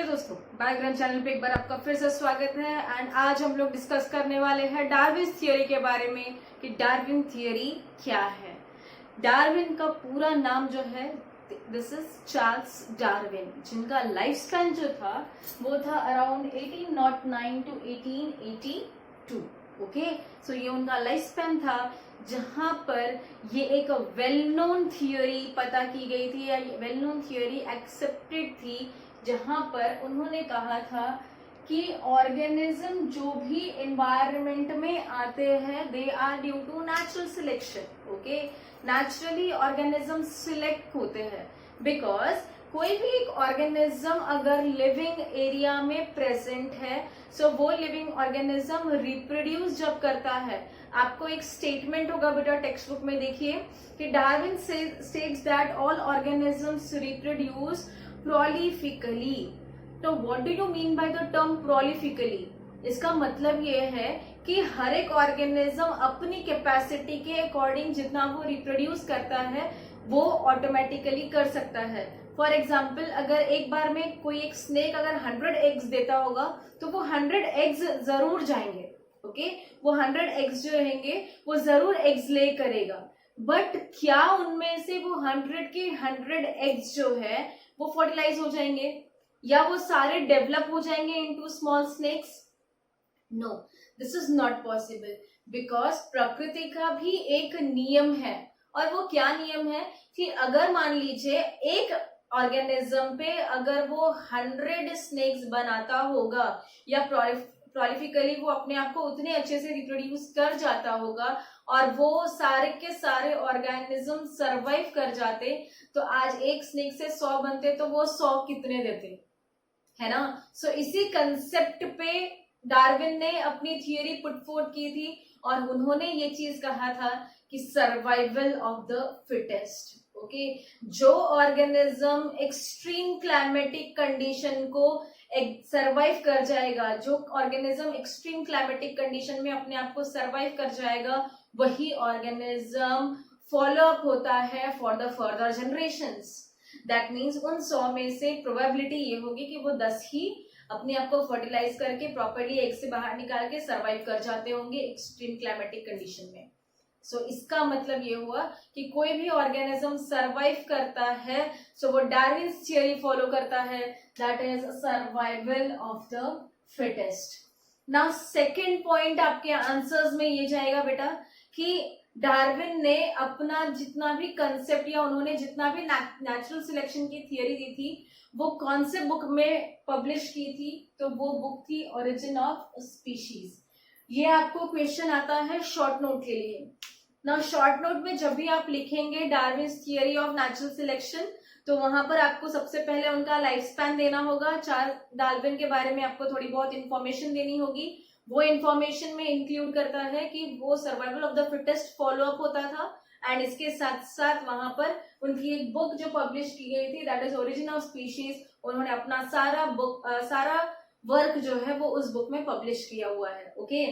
दोस्तों, बायोग्राम चैनल पे एक बार आपका फिर से स्वागत है। एंड आज हम लोग डिस्कस करने वाले हैं डार्विन थियरी के बारे में कि डार्विन थियरी क्या है। डार्विन का पूरा नाम जो है दिस इज चार्ल्स डार्विन, जिनका लाइफ स्पैन जो था वो था अराउंड 1809 टू 1882। ओके, सो ये उनका लाइफ स्पैन था जहां पर ये एक वेल नोन थियोरी पता की गई थी या वेल नोन थियोरी एक्सेप्टेड थी, जहां पर उन्होंने कहा था कि ऑर्गेनिज्म जो भी एनवायरनमेंट में आते हैं they are due to natural selection. Okay, naturally organism select होते हैं बिकॉज कोई भी एक ऑर्गेनिज्म अगर लिविंग एरिया में प्रेजेंट है सो वो लिविंग ऑर्गेनिज्म रिप्रोड्यूस जब करता है, आपको एक स्टेटमेंट होगा बेटा टेक्स्ट बुक में देखिए कि Darwin states that all organisms reproduce prolifically. तो what do you mean by the term prolifically? इसका मतलब ये है कि हर एक ऑर्गेनिज्म अपनी कैपेसिटी के अकॉर्डिंग जितना वो रिप्रोड्यूस करता है वो ऑटोमेटिकली कर सकता है। फॉर एग्जाम्पल, अगर एक बार में कोई एक स्नेक अगर 100 एग्स देता होगा तो वो 100 एग्स जरूर जाएंगे। ओके, वो 100 एग्स जो रहेंगे वो जरूर एग्स ले करेगा, बट क्या उनमें से वो 100 के 100 एग्स जो है वो फर्टिलाइज हो जाएंगे या वो सारे डेवलप हो जाएंगे into small snakes? No, this is not possible because प्रकृति का भी एक नियम है। और वो क्या नियम है कि अगर मान लीजिए एक ऑर्गेनिज्म पे अगर वो 100 स्नेक्स बनाता होगा या प्रोलिफिकली वो अपने आप को उतने अच्छे से रिप्रोड्यूस कर जाता होगा और वो सारे के सारे ऑर्गेनिज्म सरवाइव कर जाते, तो आज एक स्नेक से 100 बनते तो वो 100 कितने देते, है ना? सो इसी कंसेप्ट पे डार्विन ने अपनी थियरी पुट फोर्थ की थी और उन्होंने ये चीज कहा था कि survival of the fittest. Okay, जो ऑर्गेनिज्म एक्सट्रीम क्लाइमेटिक कंडीशन को सरवाइव कर जाएगा, जो ऑर्गेनिज्म एक्सट्रीम क्लाइमेटिक कंडीशन में अपने आप को सरवाइव कर जाएगा, वही ऑर्गेनिज्म फॉलो अप होता है for the further generations. That means उन 100 में से प्रोबेबिलिटी ये होगी कि वो 10 ही अपने आप को फर्टिलाइज करके प्रॉपर्ली एग से बाहर निकाल के सरवाइव कर जाते होंगे एक्सट्रीम क्लाइमेटिक कंडीशन में। सो इसका मतलब ये हुआ कि कोई भी ऑर्गेनिज्म सरवाइव करता है सो वो डार्विन थियरी फॉलो करता है, that is survival of the fittest. Now second point आपके आंसर्स में ये जाएगा बेटा कि डार्विन ने अपना जितना भी कंसेप्ट या उन्होंने जितना भी नेचुरल सिलेक्शन की थियरी दी थी वो कौन से बुक में पब्लिश की थी? तो वो बुक थी ओरिजिन ऑफ स्पीशीज। ये आपको क्वेश्चन आता है शॉर्ट नोट के लिए ना। शॉर्ट नोट में जब भी आप लिखेंगे Darwin theory of natural selection तो वहां पर आपको सबसे पहले उनका लाइफ स्पैन देना होगा, चार्ल्स डार्विन के बारे में आपको थोड़ी बहुत इंफॉर्मेशन देनी होगी। वो इंफॉर्मेशन में इंक्लूड करता है कि वो survival of the fittest follow up होता था एंड इसके साथ साथ वहां पर उनकी एक बुक जो पब्लिश की गई थी that is origin of species, उन्होंने अपना सारा वर्क जो है वो उस बुक में पब्लिश किया हुआ है। Okay,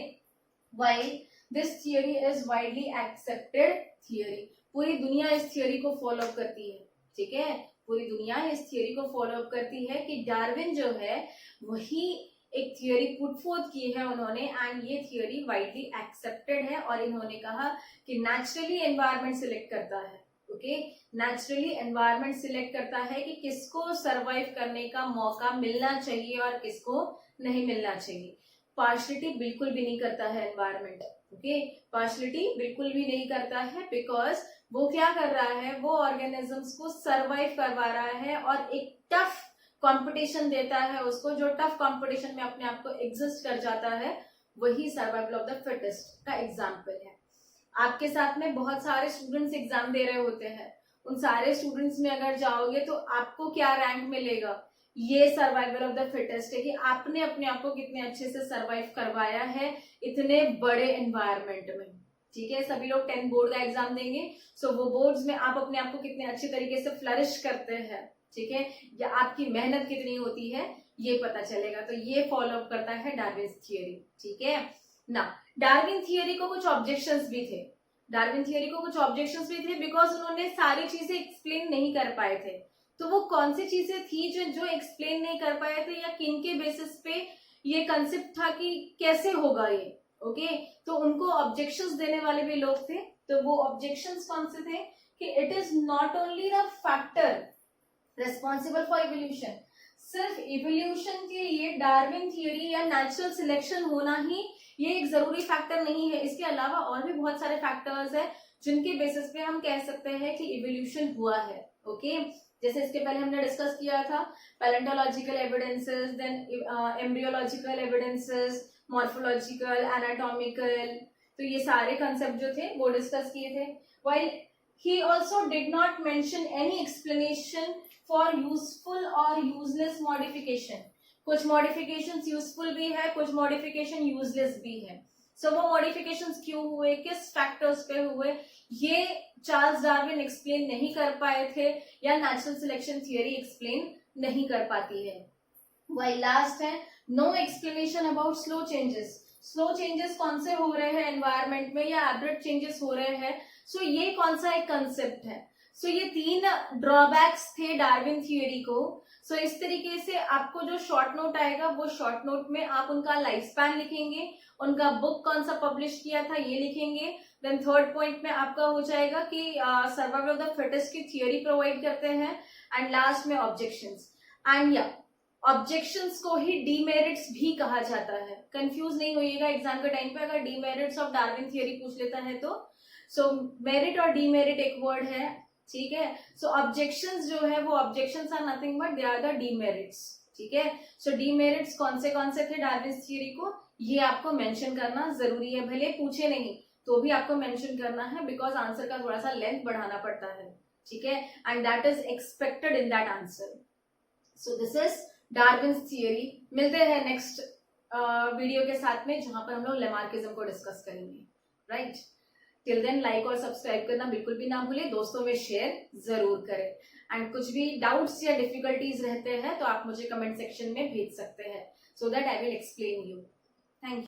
while this theory is widely accepted theory, पूरी दुनिया इस थियरी को फॉलो अप करती है। ठीक है, पूरी दुनिया इस थियरी को फॉलो अप करती है कि डार्विन जो है वही एक थियरी पुट फोर्थ की है उन्होंने एंड ये थियरी वाइडली एक्सेप्टेड है और इन्होंने कहा कि नेचुरली एनवायरनमेंट सिलेक्ट करता है। ओके, नेचुरली एनवायरनमेंट सिलेक्ट करता है कि किसको सरवाइव करने का मौका मिलना चाहिए और किसको नहीं मिलना चाहिए। पार्शलिटी बिल्कुल भी नहीं करता है एनवायरनमेंट। ओके, पार्शलिटी बिल्कुल भी नहीं करता है बिकॉज वो क्या कर रहा है, वो ऑर्गेनिजम्स को सरवाइव करवा रहा है और एक टफ कंपटीशन देता है उसको, जो टफ कंपटीशन में अपने आप को एग्जिस्ट कर जाता है, वही सर्वाइवल ऑफ द फिटेस्ट का एग्जाम्पल है। आपके साथ में बहुत सारे स्टूडेंट्स एग्जाम दे रहे होते हैं, उन सारे स्टूडेंट्स में अगर जाओगे तो आपको क्या रैंक मिलेगा? ये सर्वाइवल ऑफ द फिटेस्ट है कि आपने अपने आप को कितने अच्छे से सर्वाइव करवाया है इतने बड़े एनवायरनमेंट में। ठीक है, सभी लोग 10 बोर्ड का एग्जाम देंगे सो वो बोर्ड्स में आप अपने आप को कितने अच्छे तरीके से फ्लरिश करते हैं, ठीक है, या आपकी मेहनत कितनी होती है ये पता चलेगा। तो ये फॉलो अप करता है डार्विन थियरी। ठीक है ना, डार्विन थियरी को कुछ ऑब्जेक्शंस भी थे, डार्विन थियरी को कुछ ऑब्जेक्शंस भी थे बिकॉज उन्होंने सारी चीजें एक्सप्लेन नहीं कर पाए थे। तो वो कौन सी चीजें थी जो एक्सप्लेन नहीं कर पाए थे, या किन के बेसिस पे ये कंसेप्ट था कि कैसे होगा ये। ओके, तो उनको ऑब्जेक्शंस देने वाले भी लोग थे। तो वो ऑब्जेक्शंस कौन से थे कि it is not only the factor responsible for evolution, सिर्फ इवोल्यूशन के लिए डार्विन थियोरी या नेचुरल सिलेक्शन होना ही ये एक जरूरी फैक्टर नहीं है। इसके अलावा और भी बहुत सारे फैक्टर्स हैं जिनके बेसिस पे हम कह सकते हैं कि इवोल्यूशन हुआ है। ओके, जैसे इसके पहले हमने डिस्कस किया था palaeontological evidences, then embryological evidences, morphological, anatomical, तो ये सारे कंसेप्ट जो थे वो डिस्कस किए थे। While he also did not mention any explanation for useful और यूजलेस मॉडिफिकेशन। कुछ मॉडिफिकेशंस यूजफुल भी है, कुछ मॉडिफिकेशन यूजलेस भी है। सो वो मॉडिफिकेशंस क्यों हुए, किस फैक्टर्स पे हुए, ये चार्ल्स डार्विन एक्सप्लेन नहीं कर पाए थे, या नेचुरल सिलेक्शन थियरी एक्सप्लेन नहीं कर पाती है। वही लास्ट है, no explanation about slow changes. Slow changes कौन से हो रहे हैं एनवायरमेंट में, या एब्रप्ट चेंजेस हो रहे हैं। सो ये कौन सा एक कंसेप्ट है। सो ये 3 ड्रॉबैक्स थे डार्विन थियोरी को। सो इस तरीके से आपको जो शॉर्ट नोट आएगा वो शॉर्ट नोट में आप उनका लाइफ स्पैन लिखेंगे, उनका बुक कौन सा पब्लिश किया था ये लिखेंगे। देन थर्ड पॉइंट में आपका हो जाएगा कि सर्वाइवल ऑफ द फिटेस्ट की थियोरी प्रोवाइड करते हैं, एंड लास्ट में ऑब्जेक्शंस। एंड या ऑब्जेक्शंस को ही डीमेरिट्स भी कहा जाता है। कंफ्यूज नहीं होइएगा एग्जाम के टाइम पे अगर डीमेरिट्स ऑफ डार्विन थियोरी पूछ लेता है तो। सो मेरिट और डीमेरिट एक वर्ड है, ठीक है। सो ऑब्जेक्शंस जो है वो objections are nothing but they are the demerits, ठीक है। सो डीमेरिट्स कौन से थे डार्विन थियोरी को, ये आपको मेंशन करना जरूरी है। भले पूछे नहीं तो भी आपको मेंशन करना है, बिकॉज आंसर का थोड़ा सा लेंथ बढ़ाना पड़ता है, ठीक है, and that is expected in that answer. So this is Darwin theory. मिलते हैं नेक्स्ट वीडियो के साथ में जहां पर हम लोग लेमार्किज्म को डिस्कस करेंगे, राइट। टिल देन लाइक और सब्सक्राइब करना बिल्कुल भी ना भूलें, दोस्तों में शेयर जरूर करें, एंड कुछ भी डाउट्स या डिफिकल्टीज रहते हैं तो आप मुझे कमेंट सेक्शन में भेज सकते हैं, so that I will explain you. Thank you.